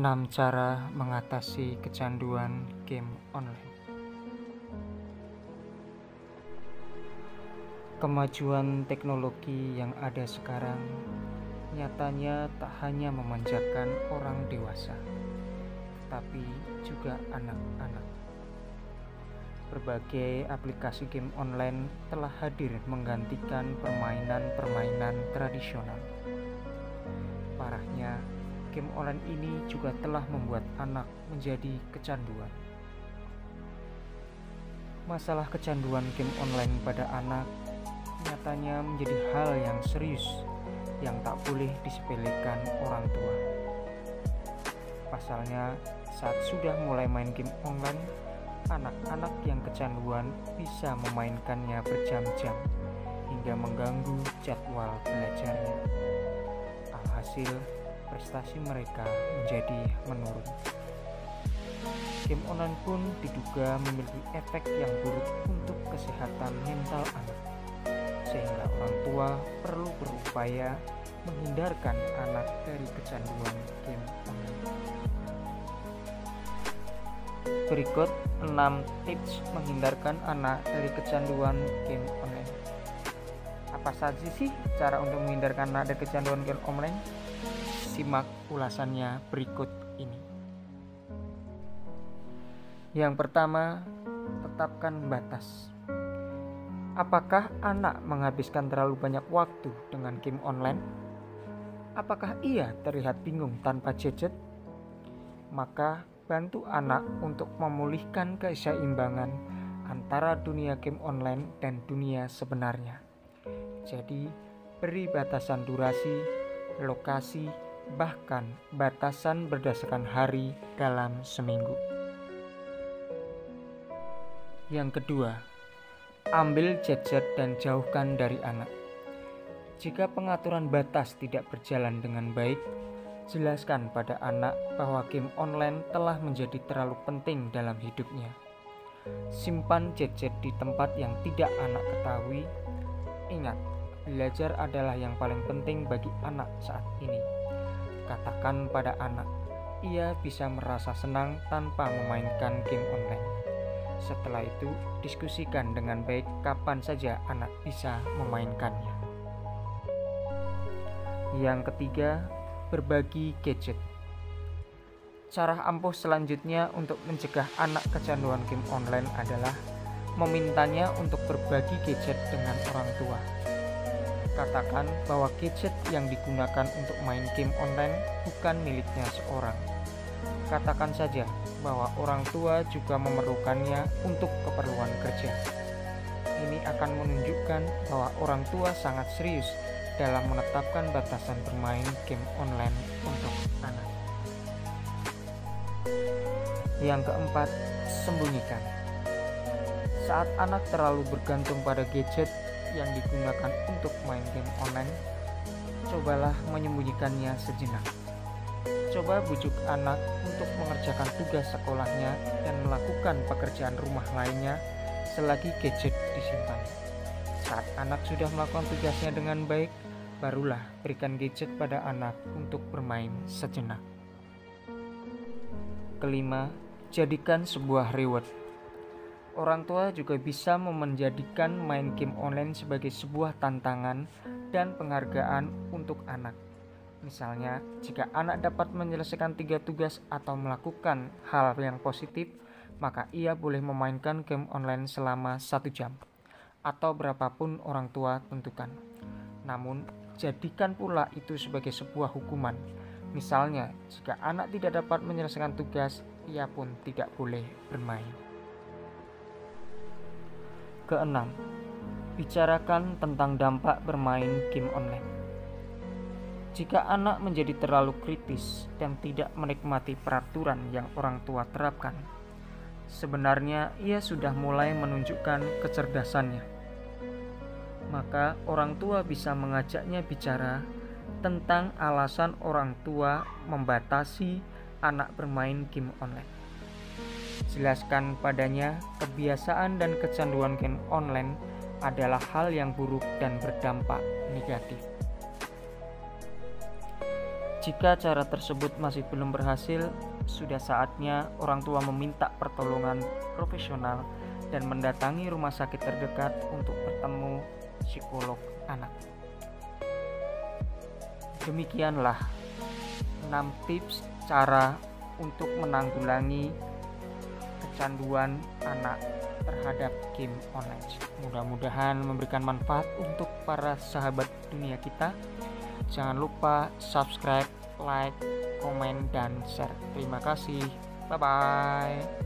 6 cara mengatasi kecanduan game online. Kemajuan teknologi yang ada sekarang nyatanya tak hanya memanjakan orang dewasa, tetapi juga anak-anak. Berbagai aplikasi game online telah hadir menggantikan permainan-permainan tradisional. Parahnya, game online ini juga telah membuat anak menjadi kecanduan. Masalah kecanduan game online pada anak nyatanya menjadi hal yang serius yang tak boleh disepelekan orang tua. Pasalnya, saat sudah mulai main game online, anak-anak yang kecanduan bisa memainkannya berjam-jam hingga mengganggu jadwal belajarnya. Alhasil, prestasi mereka menjadi menurun. Game online pun diduga memiliki efek yang buruk untuk kesehatan mental anak, sehingga orang tua perlu berupaya menghindarkan anak dari kecanduan game online. Berikut 6 tips menghindarkan anak dari kecanduan game online. Apa saja sih cara untuk menghindarkan anak dari kecanduan game online? Simak ulasannya berikut ini. Yang pertama, tetapkan batas. Apakah anak menghabiskan terlalu banyak waktu dengan game online? Apakah ia terlihat bingung tanpa gadget? Maka bantu anak untuk memulihkan keseimbangan antara dunia game online dan dunia sebenarnya. Jadi, beri batasan durasi, lokasi, bahkan batasan berdasarkan hari dalam seminggu. Yang kedua, ambil gadget dan jauhkan dari anak. Jika pengaturan batas tidak berjalan dengan baik, jelaskan pada anak bahwa game online telah menjadi terlalu penting dalam hidupnya. Simpan gadget di tempat yang tidak anak ketahui. Ingat, belajar adalah yang paling penting bagi anak saat ini. Katakan pada anak, ia bisa merasa senang tanpa memainkan game online. Setelah itu, diskusikan dengan baik kapan saja anak bisa memainkannya. Yang ketiga, berbagi gadget. Cara ampuh selanjutnya untuk mencegah anak kecanduan game online adalah memintanya untuk berbagi gadget dengan orang tua. Katakan bahwa gadget yang digunakan untuk main game online bukan miliknya seorang. Katakan saja bahwa orang tua juga memerlukannya untuk keperluan kerja. Ini akan menunjukkan bahwa orang tua sangat serius dalam menetapkan batasan bermain game online untuk anak. Yang keempat, sembunyikan. Saat anak terlalu bergantung pada gadget yang digunakan untuk main game online, cobalah menyembunyikannya sejenak. Coba bujuk anak untuk mengerjakan tugas sekolahnya dan melakukan pekerjaan rumah lainnya selagi gadget disimpan. Saat anak sudah melakukan tugasnya dengan baik, barulah berikan gadget pada anak untuk bermain sejenak. Kelima, jadikan sebuah reward. Orang tua juga bisa menjadikan main game online sebagai sebuah tantangan dan penghargaan untuk anak. Misalnya, jika anak dapat menyelesaikan 3 tugas atau melakukan hal yang positif, maka ia boleh memainkan game online selama 1 jam, atau berapapun orang tua tentukan. Namun, jadikan pula itu sebagai sebuah hukuman. Misalnya, jika anak tidak dapat menyelesaikan tugas, ia pun tidak boleh bermain. Keenam, bicarakan tentang dampak bermain game online. Jika anak menjadi terlalu kritis dan tidak menikmati peraturan yang orang tua terapkan, sebenarnya ia sudah mulai menunjukkan kecerdasannya. Maka orang tua bisa mengajaknya bicara tentang alasan orang tua membatasi anak bermain game online. Jelaskan padanya kebiasaan dan kecanduan game online adalah hal yang buruk dan berdampak negatif. Jika cara tersebut masih belum berhasil, sudah saatnya orang tua meminta pertolongan profesional dan mendatangi rumah sakit terdekat untuk bertemu psikolog anak. Demikianlah 6 tips cara untuk menanggulangi kecanduan anak terhadap game online. Mudah-mudahan memberikan manfaat untuk para sahabat dunia kita. Jangan lupa subscribe, like, komen, dan share. Terima kasih. Bye-bye.